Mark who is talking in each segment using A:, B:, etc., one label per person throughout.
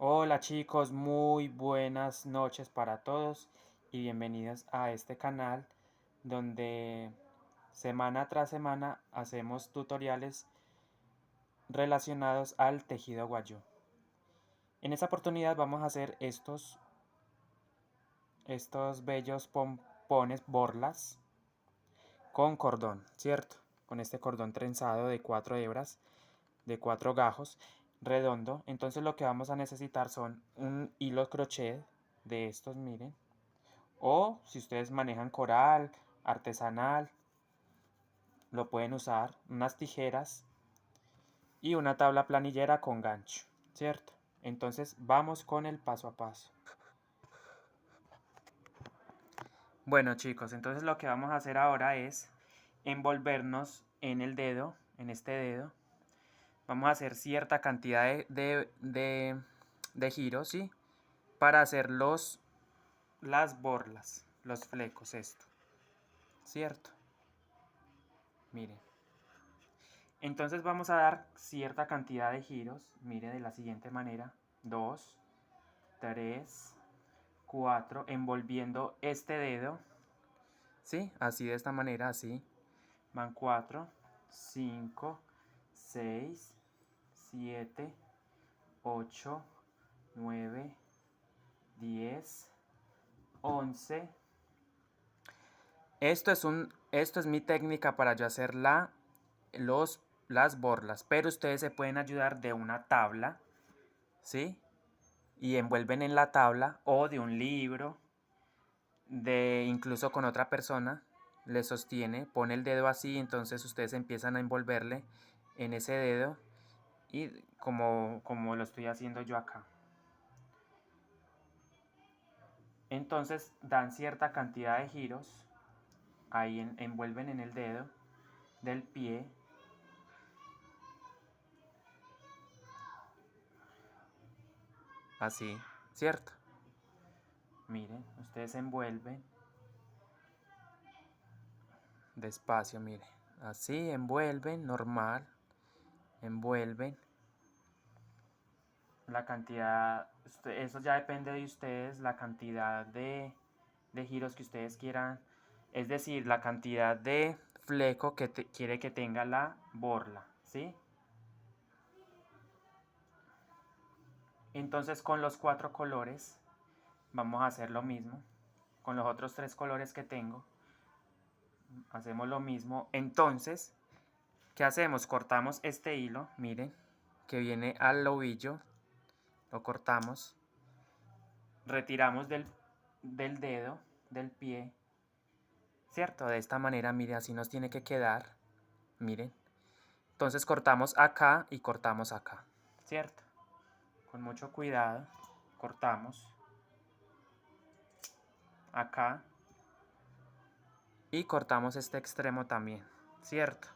A: Hola chicos, muy buenas noches para todos y bienvenidos a este canal donde semana tras semana hacemos tutoriales relacionados al tejido guayú. En esta oportunidad vamos a hacer estos bellos pompones borlas con cordón, ¿cierto? Con este cordón trenzado de 4 hebras, de 4 gajos, redondo. Entonces lo que vamos a necesitar son un hilo crochet de estos, miren. O si ustedes manejan coral, artesanal, lo pueden usar, unas tijeras y una tabla planillera con gancho, ¿cierto? Entonces vamos con el paso a paso. Bueno chicos, entonces lo que vamos a hacer ahora es envolvernos en el dedo, en este dedo. Vamos a hacer cierta cantidad de giros, ¿sí? Para hacer las borlas, los flecos, esto, ¿cierto? Miren. Entonces vamos a dar cierta cantidad de giros, mire, de la siguiente manera: 2, 3, 4, envolviendo este dedo, ¿sí? Así, de esta manera, así. Van 4, 5, 6, 7, 8, 9, 10, 11. Esto es mi técnica para yo hacer las borlas, pero ustedes se pueden ayudar de una tabla, ¿sí? Y envuelven en la tabla, o de un libro, incluso con otra persona, le sostiene, pone el dedo así, entonces ustedes empiezan a envolverle en ese dedo, y como lo estoy haciendo yo acá. Entonces dan cierta cantidad de giros, ahí envuelven en el dedo del pie. Así, ¿cierto? Miren, ustedes envuelven despacio, miren. Así, envuelven, normal. Envuelven. La cantidad, eso ya depende de ustedes, la cantidad de giros que ustedes quieran. Es decir, la cantidad de fleco que quiere que tenga la borla, ¿sí? Entonces con los 4 colores vamos a hacer lo mismo. Con los otros 3 colores que tengo hacemos lo mismo. Entonces, ¿qué hacemos? Cortamos este hilo, miren, que viene al ovillo. Lo cortamos. Retiramos del dedo, del pie, ¿cierto? De esta manera, miren, así nos tiene que quedar. Miren. Entonces cortamos acá y cortamos acá, ¿cierto? Con mucho cuidado. Cortamos acá y cortamos este extremo también, ¿cierto?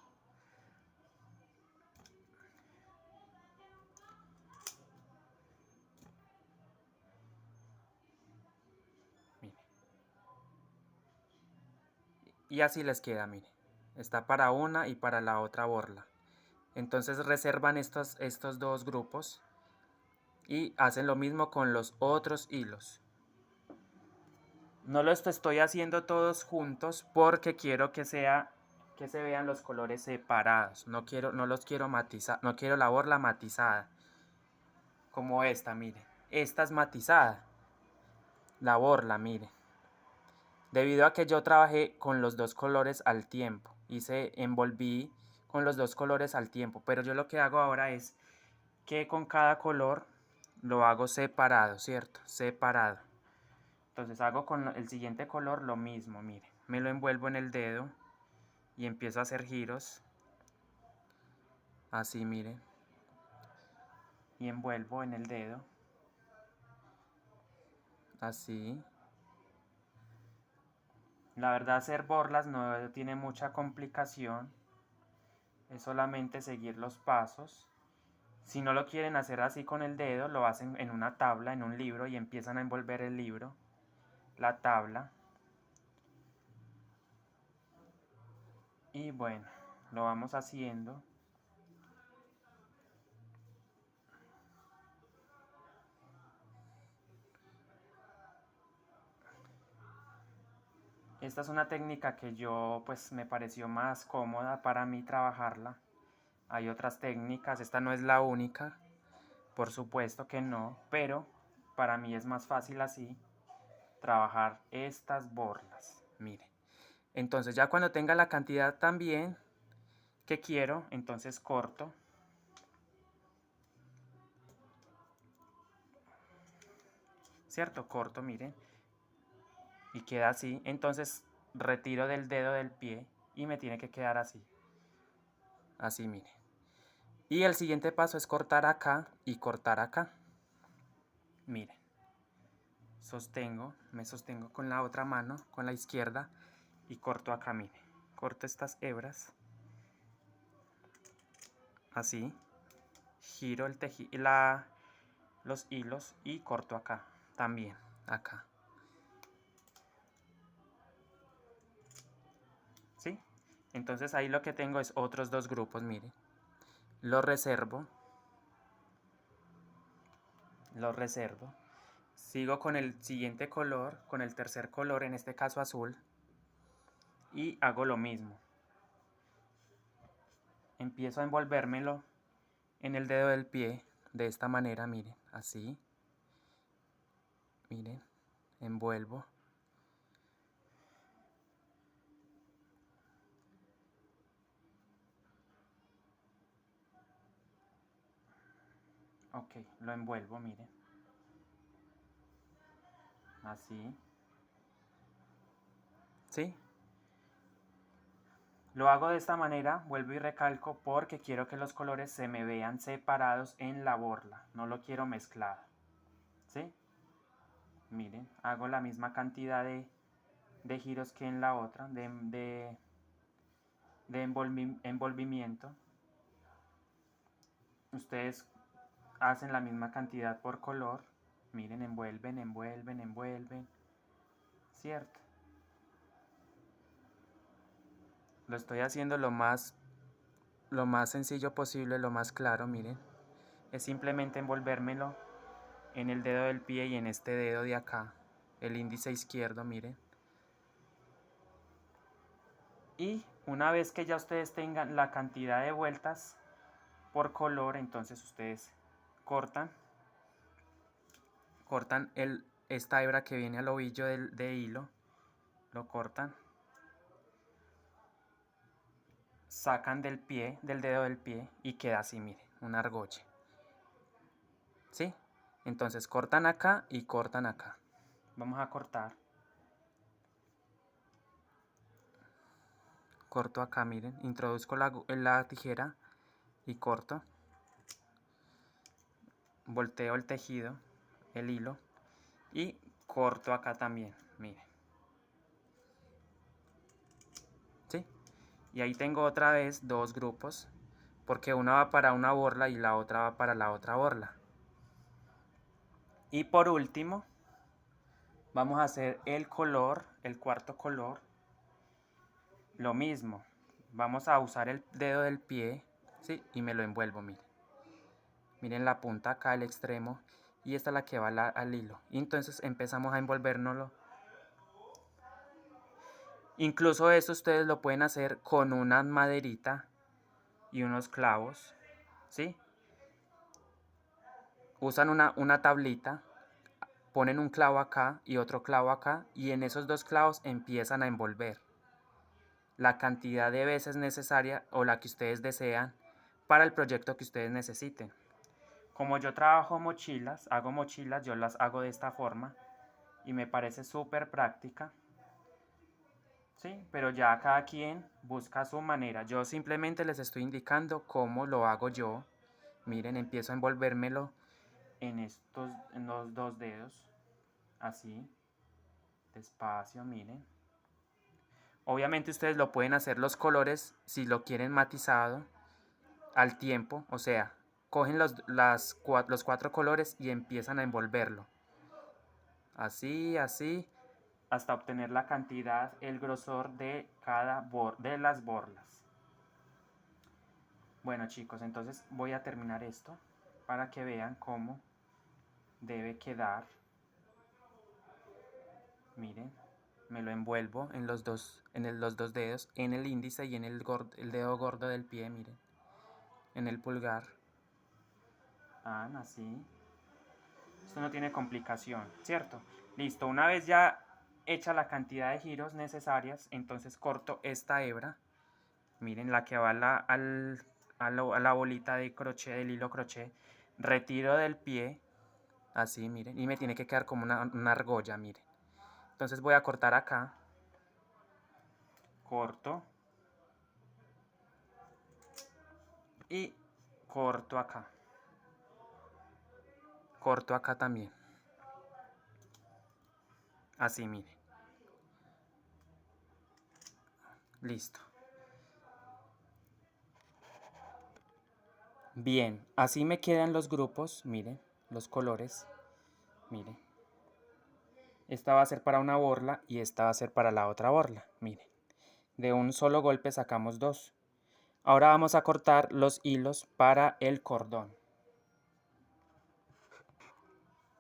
A: Miren. Y así les queda, miren. Está para una y para la otra borla. Entonces reservan estos dos grupos y hacen lo mismo con los otros hilos. No los estoy haciendo todos juntos porque quiero que se vean los colores separados. No los quiero matizar, no quiero la borla matizada. Como esta, miren. Esta es matizada. La borla, miren. Debido a que yo trabajé con los dos colores al tiempo. Envolví con los dos colores al tiempo. Pero yo lo que hago ahora es que con cada color lo hago separado, ¿cierto? Separado. Entonces hago con el siguiente color lo mismo, mire. Me lo envuelvo en el dedo y empiezo a hacer giros. Así, mire. Y envuelvo en el dedo. Así. La verdad, hacer borlas no tiene mucha complicación. Es solamente seguir los pasos. Si no lo quieren hacer así con el dedo, lo hacen en una tabla, en un libro, y empiezan a envolver el libro, la tabla. Y bueno, lo vamos haciendo. Esta es una técnica que yo pues me pareció más cómoda para mí trabajarla. Hay otras técnicas, esta no es la única, por supuesto que no, pero para mí es más fácil así trabajar estas borlas. Mire, entonces ya cuando tenga la cantidad también que quiero, entonces corto. ¿Cierto? Corto, miren. Y queda así. Entonces retiro del dedo del pie y me tiene que quedar así. Así, mire. Y el siguiente paso es cortar acá y cortar acá. Miren. Me sostengo con la otra mano, con la izquierda, y corto acá, mire. Corto estas hebras. Así. Giro el los hilos y corto acá. También, acá. ¿Sí? Entonces ahí lo que tengo es otros dos grupos, mire. Los reservo. Los reservo. Sigo con el siguiente color, con el tercer color, en este caso azul. Y hago lo mismo. Empiezo a envolvérmelo en el dedo del pie, de esta manera, miren, así. Miren, envuelvo. Ok, lo envuelvo, miren. Así. ¿Sí? Lo hago de esta manera, vuelvo y recalco porque quiero que los colores se me vean separados en la borla. No lo quiero mezclado. ¿Sí? Miren, hago la misma cantidad de giros que en la otra, de envolvimiento. Ustedes hacen la misma cantidad por color. Miren, envuelven, envuelven, envuelven. ¿Cierto? Lo estoy haciendo lo más sencillo posible, lo más claro, miren. Es simplemente envolvérmelo en el dedo del pie y en este dedo de acá. El índice izquierdo, miren. Y una vez que ya ustedes tengan la cantidad de vueltas por color, entonces ustedes cortan esta hebra que viene al ovillo de hilo, lo cortan, sacan del dedo del pie y queda así, miren, una argolla. ¿Sí? Entonces cortan acá y cortan acá. Vamos a cortar. Corto acá, miren, introduzco la tijera y corto. Volteo el tejido, el hilo, y corto acá también, miren. ¿Sí? Y ahí tengo otra vez dos grupos, porque una va para una borla y la otra va para la otra borla. Y por último, vamos a hacer el color, el cuarto color. Lo mismo, vamos a usar el dedo del pie, ¿sí? Y me lo envuelvo, miren. Miren la punta acá, el extremo, y esta es la que va al hilo. Y entonces empezamos a envolvérnoslo. Incluso eso ustedes lo pueden hacer con una maderita y unos clavos, ¿sí? Usan una tablita, ponen un clavo acá y otro clavo acá, y en esos dos clavos empiezan a envolver la cantidad de veces necesaria o la que ustedes desean para el proyecto que ustedes necesiten. Como yo trabajo mochilas, hago mochilas, yo las hago de esta forma y me parece súper práctica. Sí, pero ya cada quien busca su manera. Yo simplemente les estoy indicando cómo lo hago yo. Miren, empiezo a envolvérmelo en los dos dedos, así, despacio, miren. Obviamente ustedes lo pueden hacer los colores si lo quieren matizado al tiempo, o sea, cogen los cuatro colores y empiezan a envolverlo. Así, así, hasta obtener la cantidad, el grosor de de las borlas. Bueno chicos, entonces voy a terminar esto para que vean cómo debe quedar. Miren, me lo envuelvo en los dos dedos, en el índice y en el dedo gordo del pie, miren, en el pulgar. Así. Esto no tiene complicación, ¿cierto? Listo, una vez ya hecha la cantidad de giros necesarias, entonces corto esta hebra, miren, la que va a la bolita de crochet, del hilo crochet, retiro del pie, así, miren, y me tiene que quedar como una argolla, miren. Entonces voy a cortar acá, corto, y corto acá también, así, miren, listo. Bien, así me quedan los grupos, miren, los colores, miren. Esta va a ser para una borla y esta va a ser para la otra borla, miren. De un solo golpe sacamos dos. Ahora vamos a cortar los hilos para el cordón.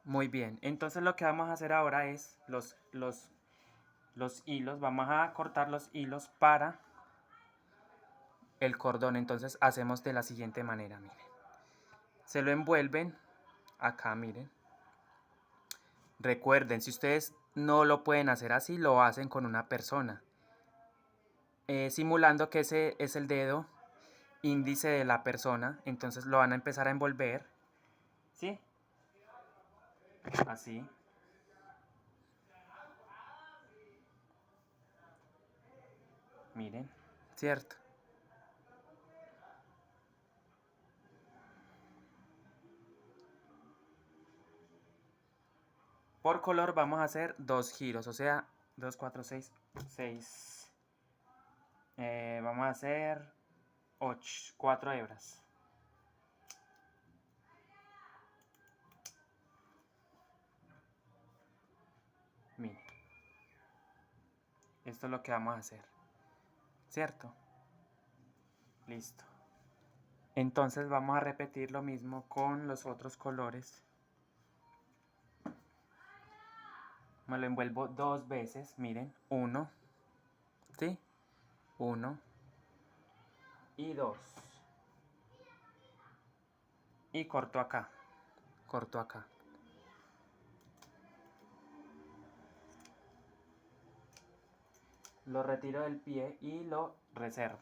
A: Muy bien, entonces lo que vamos a hacer ahora es los hilos, vamos a cortar los hilos para el cordón. Entonces hacemos de la siguiente manera, miren. Se lo envuelven acá, miren. Recuerden, si ustedes no lo pueden hacer así, lo hacen con una persona. Simulando que ese es el dedo índice de la persona, entonces lo van a empezar a envolver, ¿sí? Así. Miren, ¿cierto? Por color vamos a hacer 2 giros, o sea, 2, 4, 6, 6. Vamos a hacer 8, 4 hebras. Miren, esto es lo que vamos a hacer, ¿cierto? Listo. Entonces vamos a repetir lo mismo con los otros colores. Me lo envuelvo 2 veces, miren, 1, ¿sí? 1 y 2. Y corto acá, corto acá. Lo retiro del pie y lo reservo.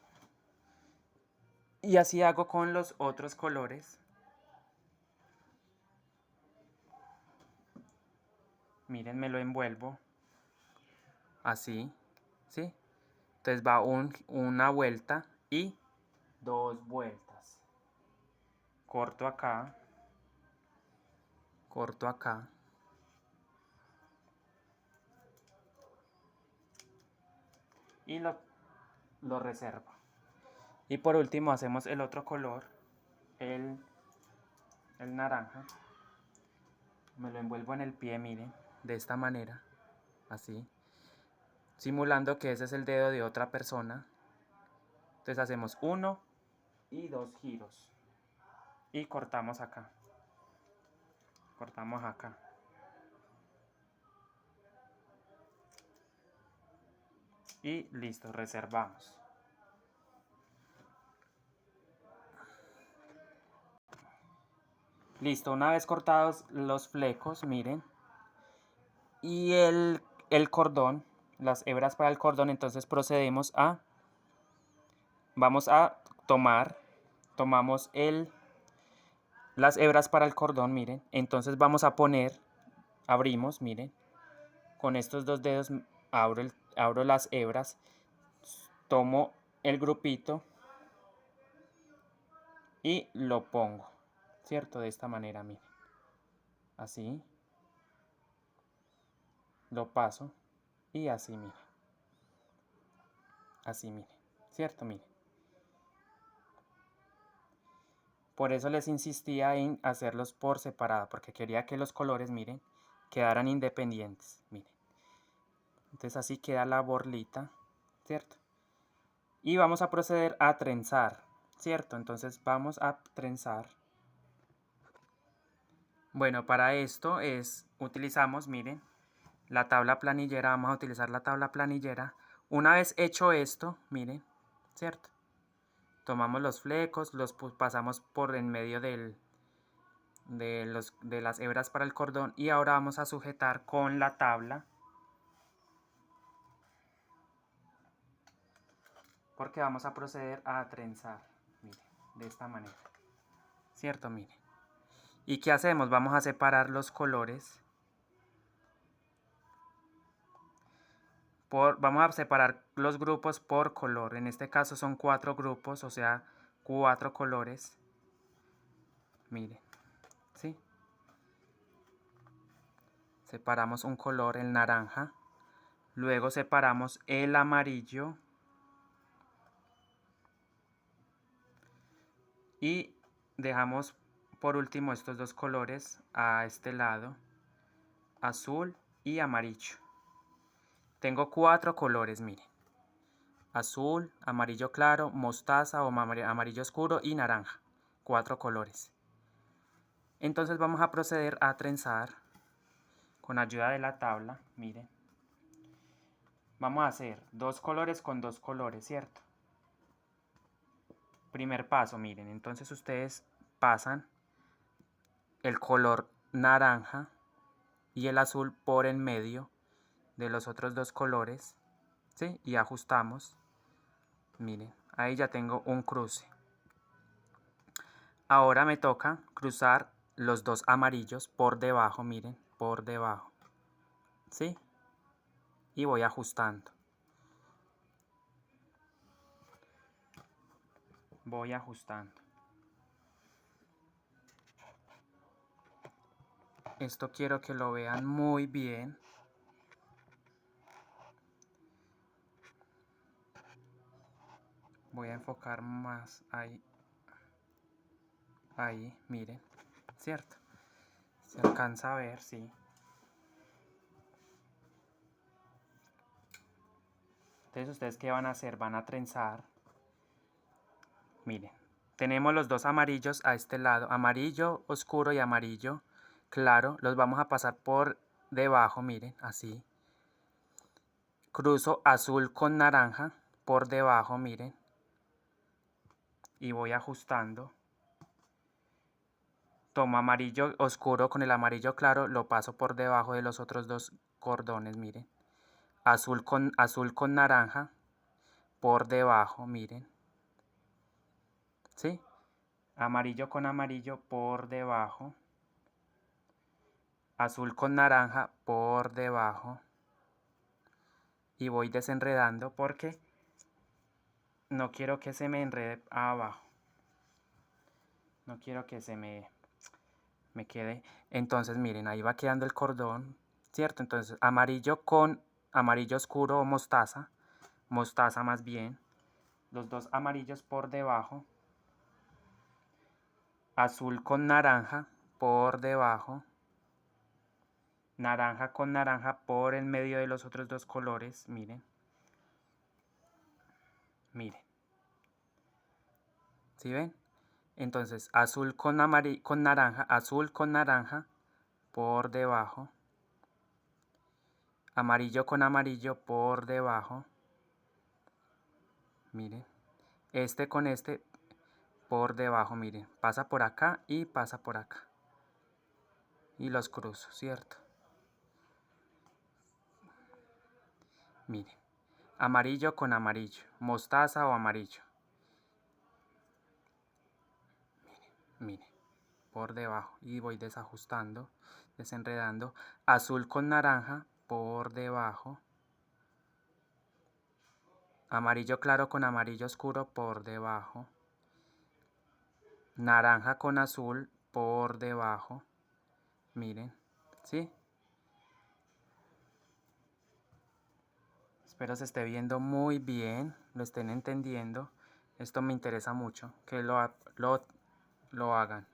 A: Y así hago con los otros colores. Miren, me lo envuelvo así, ¿sí? Entonces va una vuelta y 2 vueltas. Corto acá, corto acá. Y lo reservo. Y por último hacemos el otro color, el naranja. Me lo envuelvo en el pie, miren, de esta manera, así. Simulando que ese es el dedo de otra persona. Entonces hacemos 1 y 2 giros. Y cortamos acá. Cortamos acá. Y listo, reservamos. Listo, una vez cortados los flecos, miren. Y el cordón, las hebras para el cordón, entonces procedemos vamos a tomamos las hebras para el cordón, miren. Entonces vamos a abrimos, miren. Con estos dos dedos abro las hebras, tomo el grupito y lo pongo, ¿cierto? De esta manera, miren. Así. Lo paso y así, miren. Así, miren. ¿Cierto? Miren. Por eso les insistía en hacerlos por separado, porque quería que los colores, miren, quedaran independientes, miren. Entonces así queda la borlita, ¿cierto? Y vamos a proceder a trenzar, ¿cierto? Entonces vamos a trenzar. Bueno, para esto utilizamos, miren, la tabla planillera, vamos a utilizar la tabla planillera. Una vez hecho esto, miren, ¿cierto? Tomamos los flecos, los pasamos por en medio de las hebras para el cordón y ahora vamos a sujetar con la tabla, porque vamos a proceder a trenzar, miren, de esta manera, ¿cierto? Miren. ¿Y qué hacemos? Vamos a separar los colores. Vamos a separar los grupos por color. En este caso son 4 grupos, o sea, 4 colores. Miren, ¿sí? Separamos un color, el naranja. Luego separamos el amarillo. Y dejamos por último estos dos colores a este lado, azul y amarillo. Tengo 4 colores, miren. Azul, amarillo claro, mostaza o amarillo oscuro y naranja. 4 colores. Entonces vamos a proceder a trenzar con ayuda de la tabla, miren. Vamos a hacer 2 colores con 2 colores, ¿cierto? Primer paso, miren, entonces ustedes pasan el color naranja y el azul por en medio de los otros 2 colores, ¿sí? Y ajustamos. Miren, ahí ya tengo un cruce. Ahora me toca cruzar los 2 amarillos por debajo, miren, por debajo, ¿sí? Y voy ajustando. Voy ajustando. Esto quiero que lo vean muy bien. Voy a enfocar más ahí. Ahí, miren, ¿cierto? Se alcanza a ver, sí. Entonces, ¿ustedes qué van a hacer? Van a trenzar. Miren, tenemos los 2 amarillos a este lado, amarillo oscuro y amarillo claro. Los vamos a pasar por debajo, miren, así. Cruzo azul con naranja por debajo, miren. Y voy ajustando. Tomo amarillo oscuro con el amarillo claro, lo paso por debajo de los otros 2 cordones, miren. Azul con naranja por debajo, miren. ¿Sí? Amarillo con amarillo por debajo. Azul con naranja por debajo. Y voy desenredando porque no quiero que se me enrede abajo. No quiero que se me quede. Entonces, miren, ahí va quedando el cordón, ¿cierto? Entonces, amarillo con amarillo oscuro o mostaza. Mostaza más bien. Los 2 amarillos por debajo. Azul con naranja por debajo. Naranja con naranja por el medio de los otros 2 colores, miren. Miren. ¿Sí ven? Entonces, azul con naranja, azul con naranja por debajo. Amarillo con amarillo por debajo. Miren. Este con este por debajo, miren. Pasa por acá y pasa por acá. Y los cruzo, ¿cierto? Miren. Amarillo con amarillo. Mostaza o amarillo. Miren. Por debajo. Y voy desajustando, desenredando. Azul con naranja por debajo. Amarillo claro con amarillo oscuro por debajo. Naranja con azul por debajo. Miren, ¿sí? Espero se esté viendo muy bien, lo estén entendiendo. Esto me interesa mucho, que lo hagan,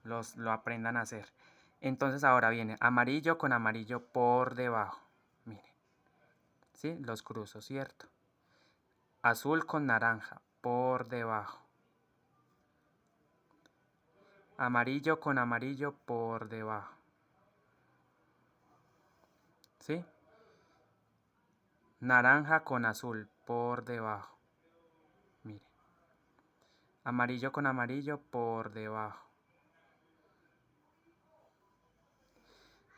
A: lo aprendan a hacer. Entonces ahora viene amarillo con amarillo por debajo. Miren, ¿sí? Los cruzo, ¿cierto? Azul con naranja por debajo. Amarillo con amarillo por debajo. ¿sí? Naranja con azul por debajo, mire. Amarillo con amarillo por debajo.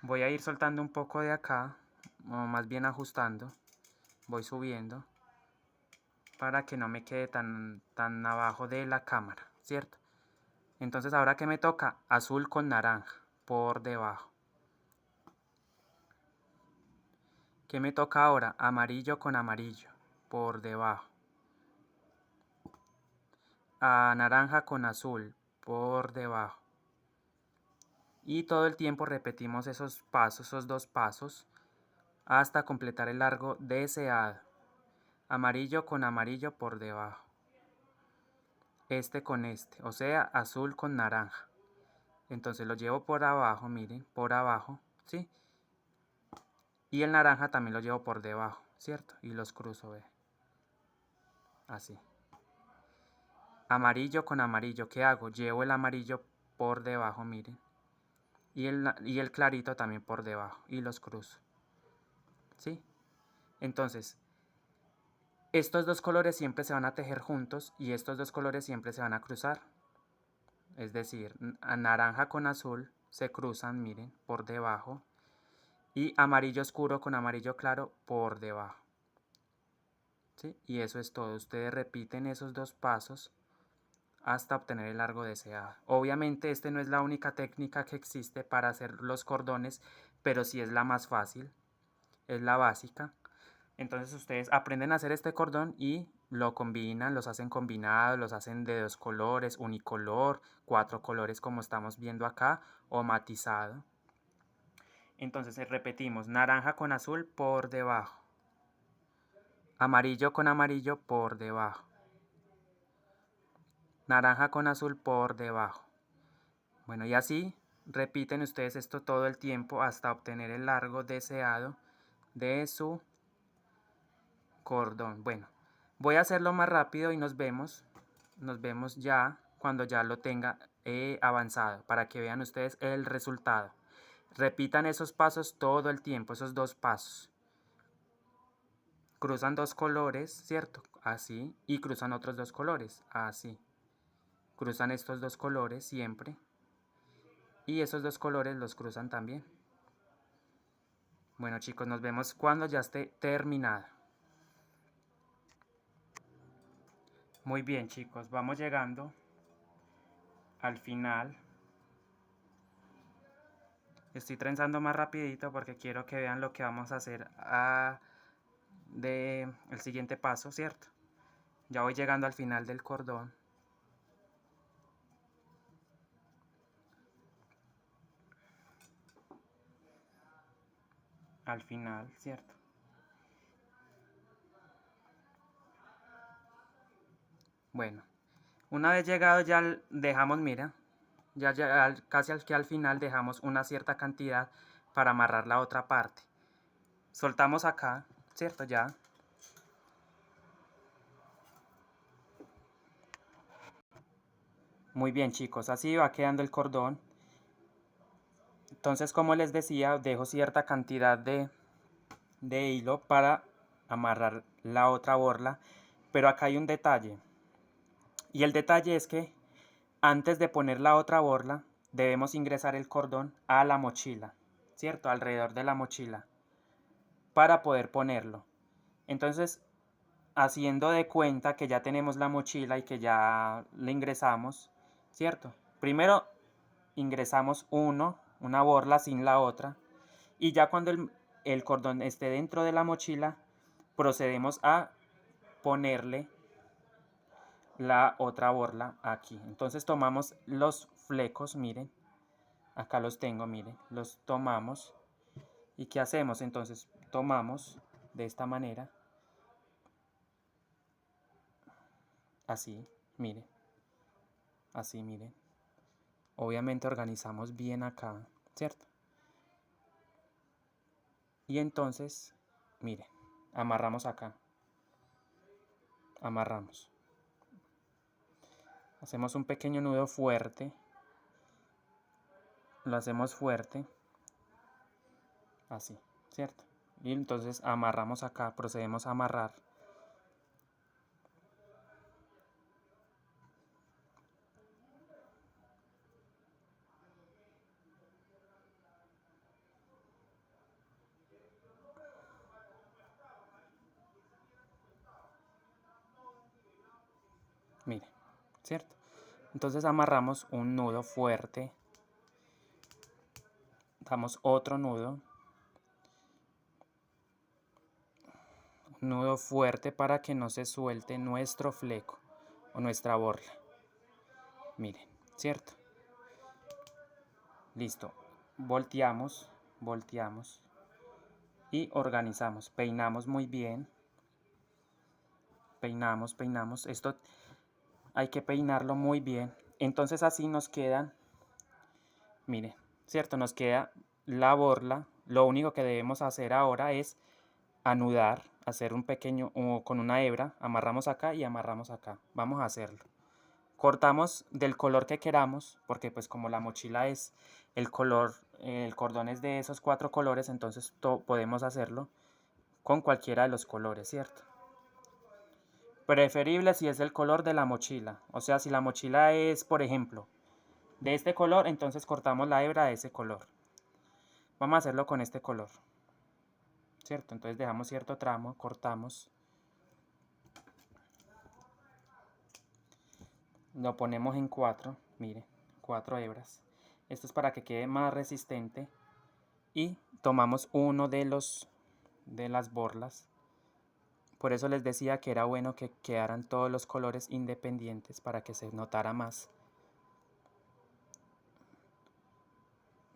A: Voy a ir soltando un poco de acá, o más bien ajustando. Voy subiendo para que no me quede tan abajo de la cámara, ¿cierto? Entonces ahora que me toca azul con naranja por debajo. ¿Qué me toca ahora? Amarillo con amarillo por debajo. Naranja con azul por debajo. Y todo el tiempo repetimos esos pasos, esos dos pasos, hasta completar el largo deseado. Amarillo con amarillo por debajo. Este con este, o sea, azul con naranja. Entonces lo llevo por abajo, miren, por abajo, ¿sí? Y el naranja también lo llevo por debajo, ¿cierto? Y los cruzo, ¿ve? Así. Amarillo con amarillo, ¿qué hago? Llevo el amarillo por debajo, miren. Y el clarito también por debajo. Y los cruzo. ¿Sí? Entonces, estos dos colores siempre se van a tejer juntos y estos dos colores siempre se van a cruzar. Es decir, naranja con azul se cruzan, miren, por debajo. Y amarillo oscuro con amarillo claro por debajo. ¿Sí? Y eso es todo. Ustedes repiten esos dos pasos hasta obtener el largo deseado. Obviamente este no es la única técnica que existe para hacer los cordones, pero sí es la más fácil, es la básica. Entonces ustedes aprenden a hacer este cordón y lo combinan, los hacen combinados, los hacen de 2 colores, unicolor, 4 colores como estamos viendo acá, o matizado. Entonces repetimos, naranja con azul por debajo, amarillo con amarillo por debajo, naranja con azul por debajo. Bueno, y así repiten ustedes esto todo el tiempo hasta obtener el largo deseado de su cordón. Bueno, voy a hacerlo más rápido y nos vemos ya cuando ya lo tenga avanzado para que vean ustedes el resultado. Repitan esos pasos todo el tiempo, esos dos pasos. Cruzan dos colores, ¿cierto? Así, y cruzan otros dos colores, así. Cruzan estos dos colores siempre. Y esos dos colores los cruzan también. Bueno chicos, nos vemos cuando ya esté terminado. Muy bien chicos, vamos llegando al final. Estoy trenzando más rapidito porque quiero que vean lo que vamos a hacer el siguiente paso, ¿cierto? Ya voy llegando al final del cordón. Al final, ¿cierto? Bueno, una vez llegado ya dejamos, mira, casi al final dejamos una cierta cantidad para amarrar la otra parte. Soltamos acá, ¿cierto? Ya. Muy bien chicos, así va quedando el cordón. Entonces, como les decía, dejo cierta cantidad de hilo para amarrar la otra borla, pero acá hay un detalle. Y el detalle es que antes de poner la otra borla, debemos ingresar el cordón a la mochila, ¿cierto? Alrededor de la mochila, para poder ponerlo. Entonces, haciendo de cuenta que ya tenemos la mochila y que ya le ingresamos, ¿cierto? Primero ingresamos una borla sin la otra, y ya cuando el cordón esté dentro de la mochila, procedemos a ponerle la otra borla aquí. Entonces tomamos los flecos, miren, acá los tengo, miren, los tomamos. ¿Y qué hacemos? Entonces tomamos de esta manera, así, miren, así, miren. Obviamente organizamos bien acá, ¿cierto? Y entonces, miren, amarramos acá, amarramos. Hacemos un pequeño nudo fuerte, lo hacemos fuerte, así, ¿cierto? Y entonces amarramos acá, procedemos a amarrar. Mire, ¿cierto? Entonces amarramos un nudo fuerte, damos otro nudo, un nudo fuerte para que no se suelte nuestro fleco o nuestra borla. Miren, ¿cierto? Listo. Volteamos, volteamos y organizamos. Peinamos muy bien. Peinamos, peinamos. Esto hay que peinarlo muy bien. Entonces así nos quedan, miren, ¿cierto? Nos queda la borla. Lo único que debemos hacer ahora es anudar, hacer un pequeño, con una hebra, amarramos acá y amarramos acá. Vamos a hacerlo. Cortamos del color que queramos, porque pues como la mochila es el color, el cordón es de esos 4 colores, entonces podemos hacerlo con cualquiera de los colores, ¿cierto? Preferible si es el color de la mochila. O sea, si la mochila es, por ejemplo, de este color, entonces cortamos la hebra de ese color. Vamos a hacerlo con este color, ¿cierto? Entonces dejamos cierto tramo, cortamos, lo ponemos en 4, mire, 4 hebras. Esto es para que quede más resistente. Y tomamos uno de las borlas. Por eso les decía que era bueno que quedaran todos los colores independientes para que se notara más.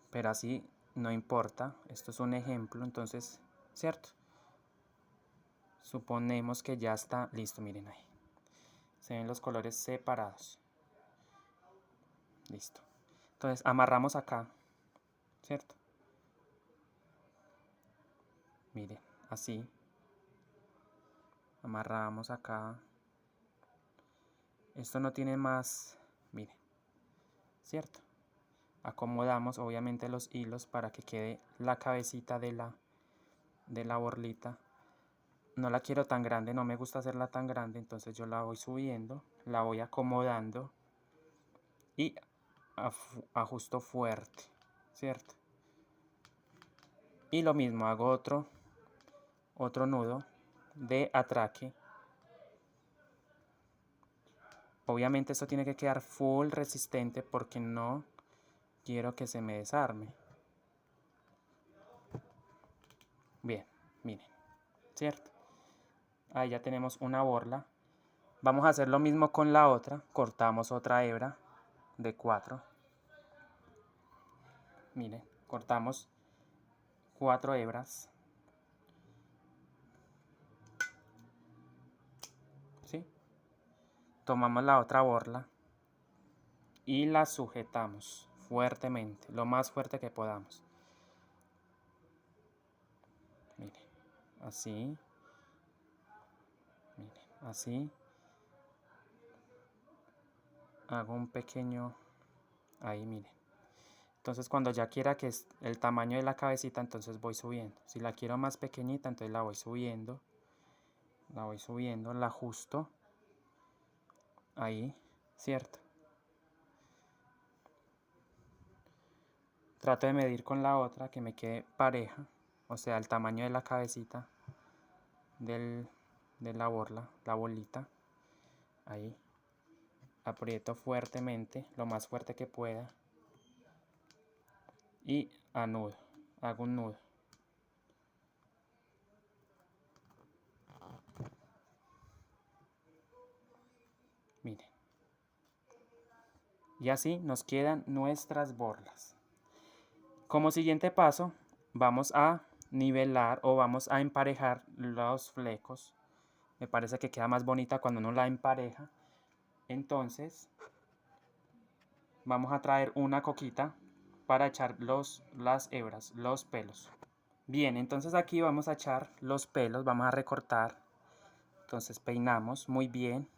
A: Pero así no importa, esto es un ejemplo, entonces, ¿cierto? Suponemos que ya está listo, miren ahí. Se ven los colores separados. Listo. Entonces amarramos acá, ¿cierto? Miren, así. Amarramos acá. Esto no tiene más, miren, ¿cierto? Acomodamos obviamente los hilos para que quede la cabecita de la borlita. No la quiero tan grande, no me gusta hacerla tan grande, entonces yo la voy subiendo, la voy acomodando y ajusto fuerte, ¿cierto? Y lo mismo, hago otro nudo de atraque. Obviamente esto tiene que quedar full resistente porque no quiero que se me desarme. Bien, miren, ¿cierto? Ahí ya tenemos una borla. Vamos a hacer lo mismo con la otra. Cortamos otra hebra de 4. Miren, cortamos 4 hebras. ¿Sí? Tomamos la otra borla y la sujetamos fuertemente, lo más fuerte que podamos. Miren, así. Miren, así. Hago un pequeño, ahí miren. Entonces cuando ya quiera que es el tamaño de la cabecita, entonces voy subiendo. Si la quiero más pequeñita, entonces la voy subiendo. La ajusto. Ahí, ¿cierto? Trato de medir con la otra que me quede pareja. O sea, el tamaño de la cabecita de la borla, la bolita. Ahí. Aprieto fuertemente, lo más fuerte que pueda. Y anudo. Hago un nudo. Miren. Y así nos quedan nuestras borlas. Como siguiente paso, vamos a nivelar o vamos a emparejar los flecos. Me parece que queda más bonita cuando uno la empareja. Entonces, vamos a traer una coquita para echar las hebras, los pelos. Bien, entonces aquí vamos a echar los pelos, vamos a recortar. Entonces peinamos muy bien.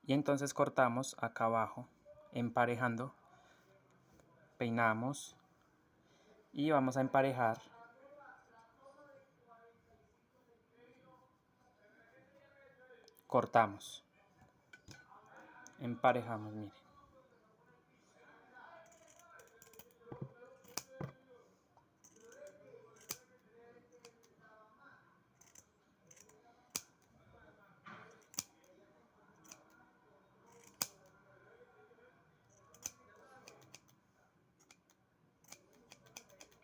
A: Y entonces cortamos acá abajo, emparejando. peinamos y vamos a emparejar. Cortamos, emparejamos, miren.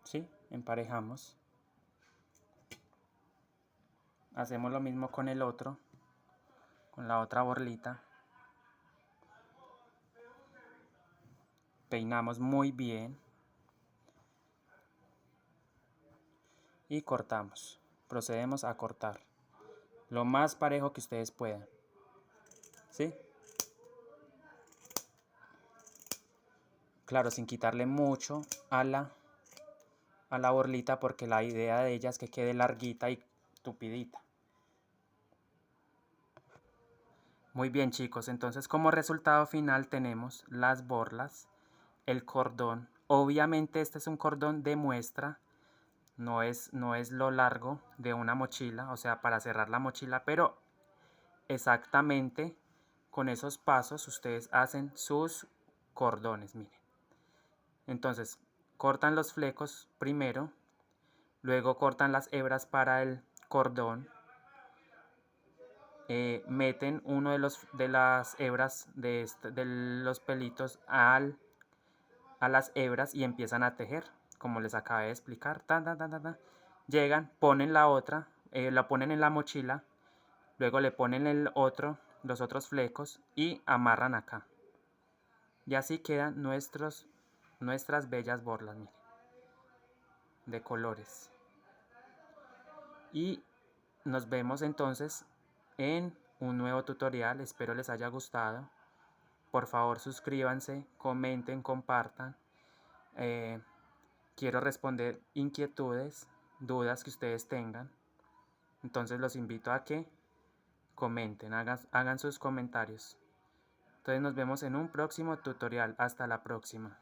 A: ¿Sí? Emparejamos. Hacemos lo mismo con el otro, con la otra borlita. Peinamos muy bien. Y cortamos. Procedemos a cortar lo más parejo que ustedes puedan. ¿Sí? Claro, sin quitarle mucho a la borlita, porque la idea de ella es que quede larguita y tupidita. Muy bien, chicos, entonces como resultado final tenemos las borlas, el cordón. Obviamente este es un cordón de muestra, no es lo largo de una mochila, o sea, para cerrar la mochila, pero exactamente con esos pasos ustedes hacen sus cordones, miren. Entonces, cortan los flecos primero, luego cortan las hebras para el cordón, meten uno de las hebras de los pelitos a las hebras y empiezan a tejer, como les acabé de explicar. Llegan, ponen la otra, la ponen en la mochila, luego le ponen los otros flecos y amarran acá. Y así quedan nuestras bellas borlas, miren, de colores. Y nos vemos entonces en un nuevo tutorial. Espero les haya gustado. Por favor, suscríbanse, comenten, compartan. Quiero responder inquietudes, dudas que ustedes tengan. Entonces los invito a que comenten, hagan sus comentarios. Entonces nos vemos en un próximo tutorial. Hasta la próxima.